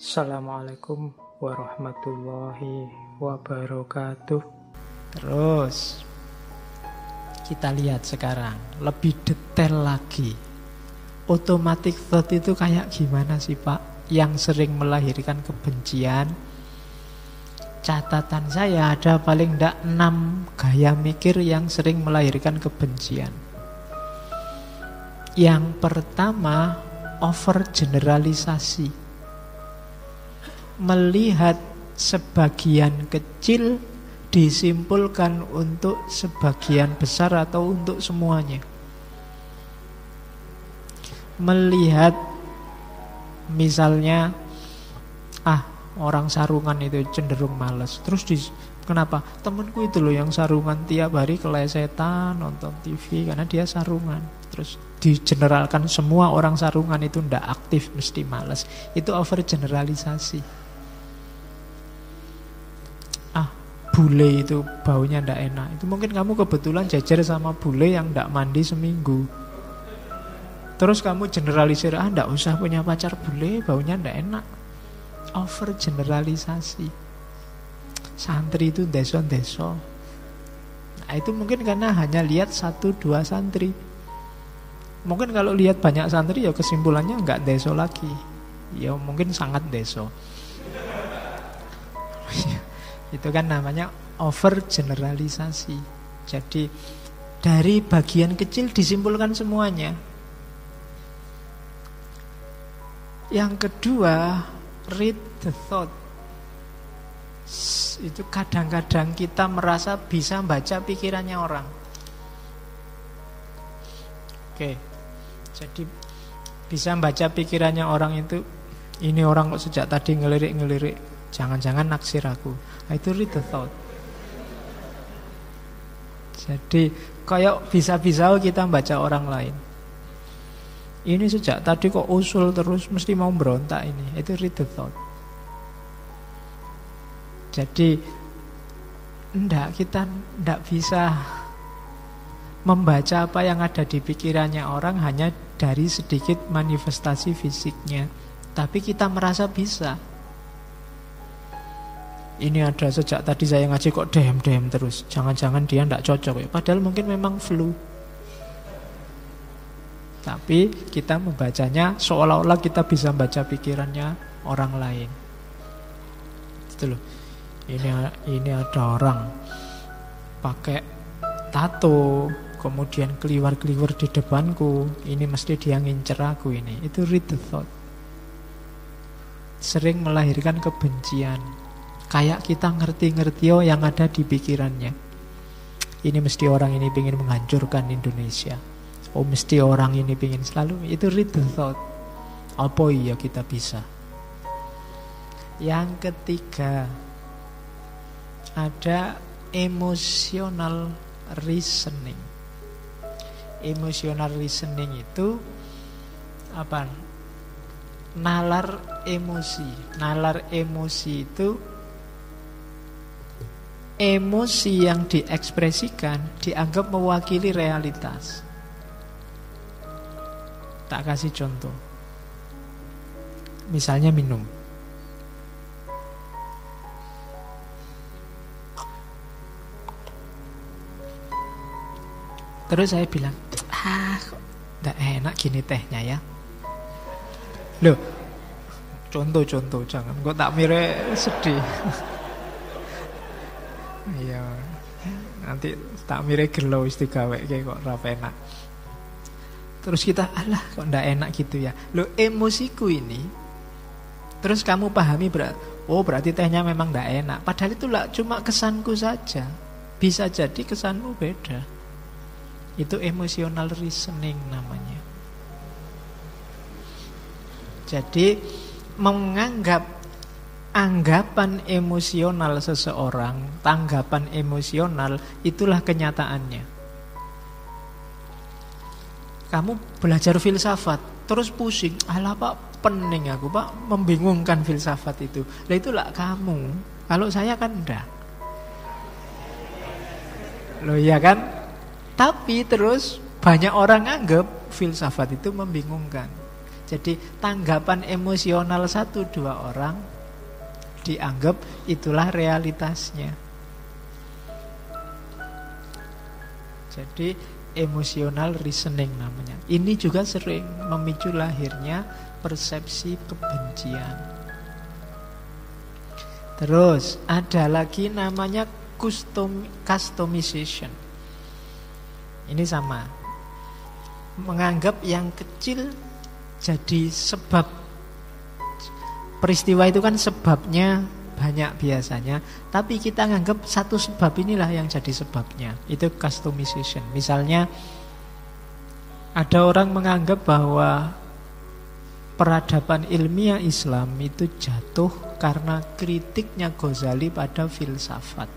Assalamualaikum warahmatullahi wabarakatuh. Terus kita lihat sekarang lebih detail lagi. Automatic thought itu kayak gimana sih Pak? Yang sering melahirkan kebencian. Catatan saya ada paling tidak 6 gaya mikir yang sering melahirkan kebencian. Yang pertama, overgeneralisasi. Melihat sebagian kecil disimpulkan untuk sebagian besar atau untuk semuanya. Melihat misalnya orang sarungan itu cenderung malas. Terus kenapa? Temenku itu loh yang sarungan tiap hari kelesetan nonton TV karena dia sarungan. Terus digeneralkan semua orang sarungan itu ndak aktif, mesti malas. Itu overgeneralisasi. Bule itu baunya ndak enak. Itu mungkin kamu kebetulan jajar sama bule yang ndak mandi seminggu. Terus kamu generalisir, ndak usah punya pacar bule, baunya ndak enak. Overgeneralisasi. Santri itu deso-deso. Nah, itu mungkin karena hanya lihat 1-2 santri. Mungkin kalau lihat banyak santri ya kesimpulannya nggak deso lagi. Ya mungkin sangat deso. Itu kan namanya overgeneralisasi. Jadi dari bagian kecil disimpulkan semuanya. Yang kedua, read the thought. Itu kadang-kadang kita merasa bisa baca pikirannya orang. Oke. Jadi bisa baca pikirannya orang itu, ini orang kok sejak tadi ngelirik-ngelirik, jangan-jangan naksir aku. Nah, itu read the thought. Jadi kayak bisa-bisa kita baca orang lain. Ini sejak tadi kok usul terus, mesti mau berontak ini. Itu read the thought. Jadi kita ndak bisa membaca apa yang ada di pikirannya orang hanya dari sedikit manifestasi fisiknya. Tapi kita merasa bisa. Ini ada sejak tadi saya ngaji kok dem terus. Jangan-jangan dia ndak cocok ya. Padahal mungkin memang flu. Tapi kita membacanya seolah-olah kita bisa baca pikirannya orang lain. Itu loh. Ini ada orang pakai tato, kemudian keliwar-keliwar di depanku. Ini mesti dia ngincer aku ini. Itu read the thought. Sering melahirkan kebencian. Kayak kita ngerti-ngerti yang ada di pikirannya. Ini mesti orang ini ingin menghancurkan Indonesia. Oh mesti orang ini ingin selalu. Itu read the thought. Apa iya kita bisa. Yang ketiga, ada emotional reasoning. Emotional reasoning itu apa? Nalar emosi. Nalar emosi itu emosi yang diekspresikan dianggap mewakili realitas. Tak kasih contoh. Misalnya minum. Terus saya bilang, kok gak enak gini tehnya ya. Loh, contoh jangan. Kok tak mire sedih. Iya, nanti tak mire gelo istigawe kayak kok ra enak. Terus kita kok ndak enak gitu ya. Loh, emosiku ini. Terus kamu pahami berarti tehnya memang ndak enak. Padahal itu cuma kesanku saja. Bisa jadi kesanmu beda. Itu emotional reasoning namanya. Jadi menganggap anggapan emosional seseorang, tanggapan emosional, itulah kenyataannya. Kamu belajar filsafat, terus pusing, Pak, pening aku Pak, membingungkan filsafat itu. Lah itulah kamu. Kalau saya kan enggak. Loh iya kan? Tapi terus banyak orang anggap filsafat itu membingungkan. Jadi tanggapan emosional 1-2 orang dianggap itulah realitasnya. Jadi emotional reasoning namanya. Ini juga sering memicu lahirnya persepsi kebencian. Terus ada lagi namanya customization. Ini sama. Menganggap yang kecil jadi sebab. Peristiwa itu kan sebabnya banyak biasanya, tapi kita nganggap satu sebab inilah yang jadi sebabnya. Itu customization. Misalnya ada orang menganggap bahwa peradaban ilmiah Islam itu jatuh karena kritiknya Ghazali pada filsafat.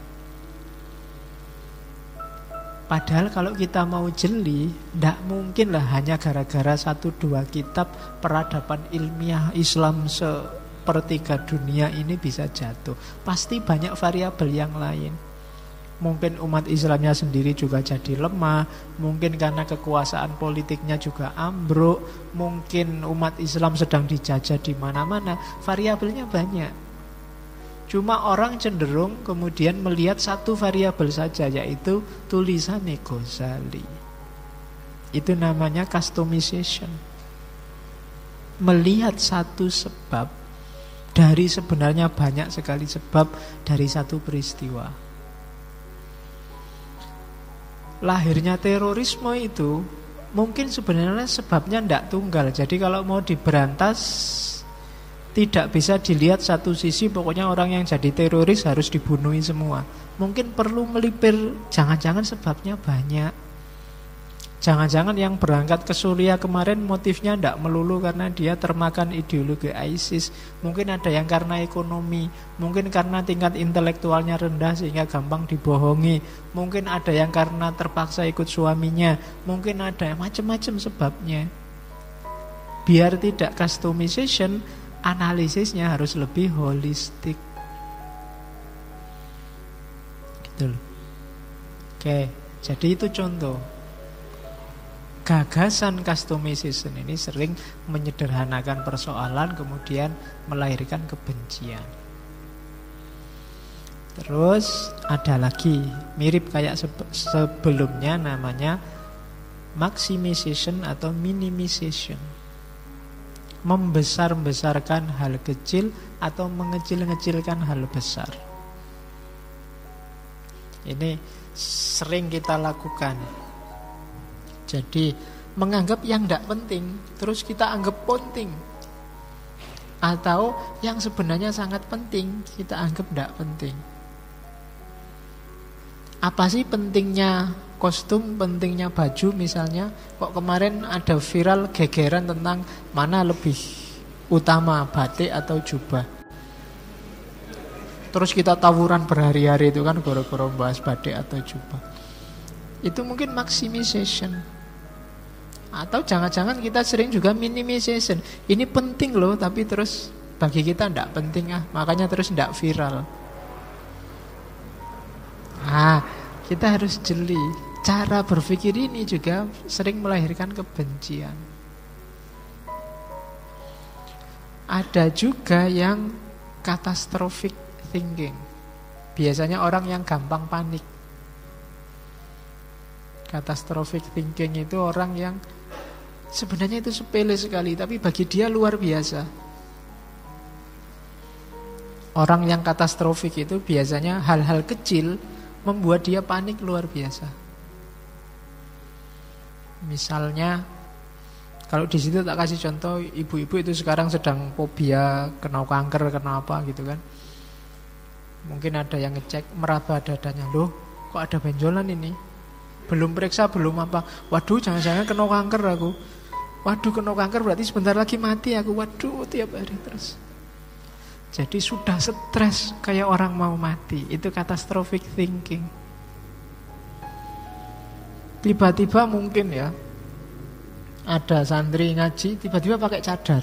Padahal kalau kita mau jeli, tidak mungkin lah hanya gara-gara 1-2 kitab peradaban ilmiah Islam sepertiga dunia ini bisa jatuh. Pasti banyak variabel yang lain. Mungkin umat Islamnya sendiri juga jadi lemah, mungkin karena kekuasaan politiknya juga ambruk, mungkin umat Islam sedang dijajah di mana-mana. Variabelnya banyak. Cuma orang cenderung kemudian melihat satu variabel saja, yaitu tulisan Ghazali. Itu namanya customization. Melihat satu sebab dari sebenarnya banyak sekali sebab dari satu peristiwa. Lahirnya terorisme itu mungkin sebenarnya sebabnya tidak tunggal. Jadi kalau mau diberantas tidak bisa dilihat satu sisi, pokoknya orang yang jadi teroris harus dibunuhi semua. Mungkin perlu melipir, jangan-jangan sebabnya banyak. Jangan-jangan yang berangkat ke Suriah kemarin motifnya tidak melulu karena dia termakan ideologi ISIS. Mungkin ada yang karena ekonomi, mungkin karena tingkat intelektualnya rendah sehingga gampang dibohongi. Mungkin ada yang karena terpaksa ikut suaminya, mungkin ada macam-macam sebabnya. Biar tidak customization, analisisnya harus lebih holistik. Gitu. Oke, jadi itu contoh. Gagasan customization ini sering menyederhanakan persoalan, kemudian melahirkan kebencian. Terus ada lagi mirip kayak sebelumnya, namanya maximization atau minimization. Membesar-besarkan hal kecil atau mengecil-ngecilkan hal besar. Ini sering kita lakukan. Jadi menganggap yang tidak penting terus kita anggap penting, atau yang sebenarnya sangat penting kita anggap tidak penting. Apa sih pentingnya kostum, pentingnya baju misalnya? Kok kemarin ada viral gegeran tentang mana lebih utama, batik atau jubah. Terus kita tawuran berhari-hari itu kan gara-gara bahas batik atau jubah. Itu mungkin maximization. Atau jangan-jangan kita sering juga minimization. Ini penting loh, tapi terus bagi kita tidak penting makanya terus tidak viral. Kita harus jeli. Cara berpikir ini juga sering melahirkan kebencian. Ada juga yang catastrophic thinking. Biasanya orang yang gampang panik. Catastrophic thinking itu orang yang sebenarnya itu sepele sekali, tapi bagi dia luar biasa. Orang yang katastrofik itu biasanya hal-hal kecil membuat dia panik luar biasa. Misalnya, kalau di situ tak kasih contoh, ibu-ibu itu sekarang sedang fobia kena kanker, kena apa gitu kan. Mungkin ada yang ngecek meraba dadanya, loh kok ada benjolan ini? Belum periksa, belum apa. Waduh, jangan-jangan kena kanker aku. Waduh, kena kanker berarti sebentar lagi mati aku. Waduh, tiap hari terus. Jadi sudah stres kayak orang mau mati. Itu catastrophic thinking. Tiba-tiba mungkin ya ada santri ngaji, tiba-tiba pakai cadar.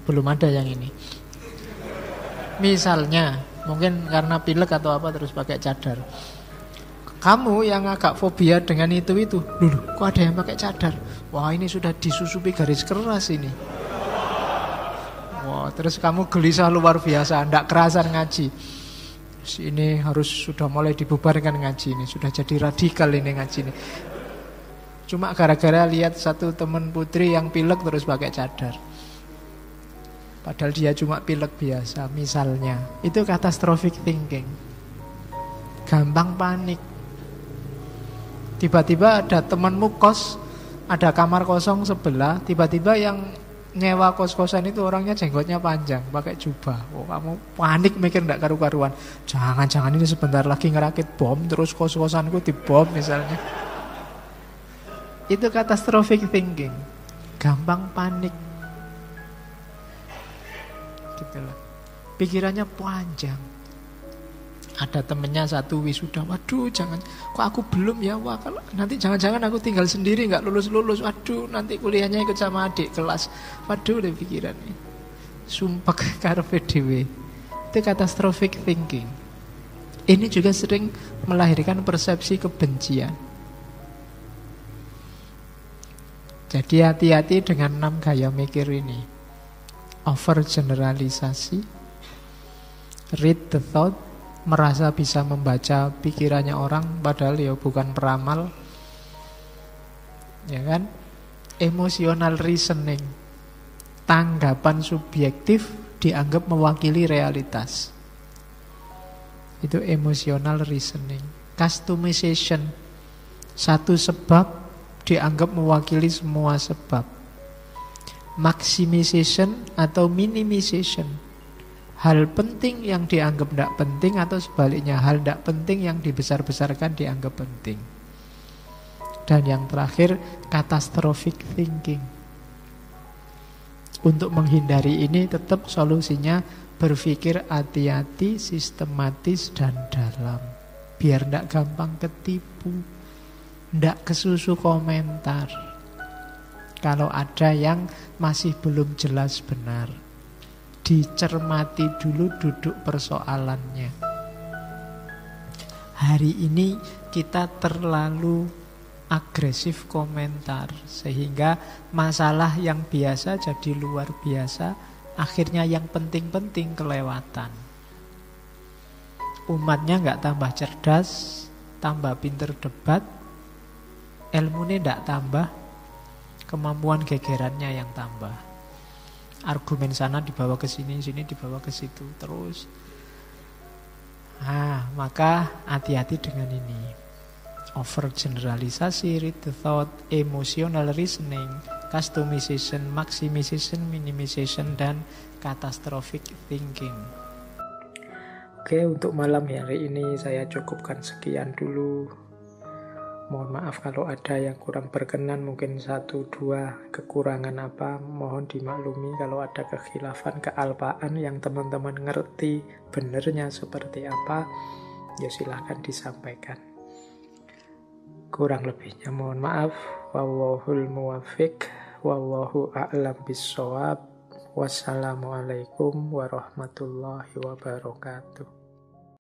Belum ada yang ini. Misalnya, mungkin karena pilek atau apa terus pakai cadar. Kamu yang agak fobia dengan itu, dulu kok ada yang pakai cadar? Wah, ini sudah disusupi garis keras ini. Wah, terus kamu gelisah luar biasa, ndak kerasan ngaji. Terus ini harus sudah mulai dibubarkan ngaji ini, sudah jadi radikal ini ngaji ini. Cuma gara-gara lihat satu teman putri yang pilek terus pakai cadar. Padahal dia cuma pilek biasa, misalnya. Itu catastrophic thinking. Gampang panik. Tiba-tiba ada temanmu kos, ada kamar kosong sebelah, tiba-tiba yang nyewa kos-kosan itu orangnya jenggotnya panjang, pakai jubah. Oh, kamu panik mikir ndak karu-karuan. Jangan-jangan ini sebentar lagi ngerakit bom, terus kos-kosanku dibom misalnya. Itu catastrophic thinking. Gampang panik. Gitu loh. Pikirannya panjang. Ada temennya satu wisuda, waduh jangan, kok aku belum ya, wah kalau nanti jangan-jangan aku tinggal sendiri nggak lulus-lulus, waduh nanti kuliahnya ikut sama adik kelas, waduh udah pikirannya sumpah karepe dhewe. Itu catastrophic thinking. Ini juga sering melahirkan persepsi kebencian. Jadi hati-hati dengan 6 gaya mikir ini. Overgeneralisasi, read the thought, merasa bisa membaca pikirannya orang padahal ya bukan peramal, ya kan? Emotional reasoning, tanggapan subjektif dianggap mewakili realitas. Itu emotional reasoning. Customization, satu sebab dianggap mewakili semua sebab. Maximization atau minimization, hal penting yang dianggap tidak penting, atau sebaliknya hal tidak penting yang dibesar-besarkan dianggap penting. Dan yang terakhir, catastrophic thinking. Untuk menghindari ini tetap solusinya berpikir hati-hati, sistematis dan dalam, biar tidak gampang ketipu, tidak kesusu komentar kalau ada yang masih belum jelas benar. Dicermati dulu duduk persoalannya. Hari ini kita terlalu agresif komentar, sehingga masalah yang biasa jadi luar biasa, akhirnya yang penting-penting kelewatan. Umatnya nggak tambah cerdas, tambah pinter debat, ilmunya nggak tambah, kemampuan gegerannya yang tambah. Argumen sana dibawa ke sini, sini dibawa ke situ terus. Maka hati-hati dengan ini. Overgeneralisasi, read the thought, emotional reasoning, customization, maximization, minimization, dan catastrophic thinking. Oke, untuk malam hari ini saya cukupkan sekian dulu. Mohon maaf kalau ada yang kurang berkenan, mungkin 1-2 kekurangan apa, mohon dimaklumi. Kalau ada kekhilafan, kealpaan yang teman-teman ngerti benernya seperti apa, ya silahkan disampaikan. Kurang lebihnya mohon maaf. Wallahul muwaffiq, wallahu a'lam bissawab. Wassalamualaikum warahmatullahi wabarakatuh.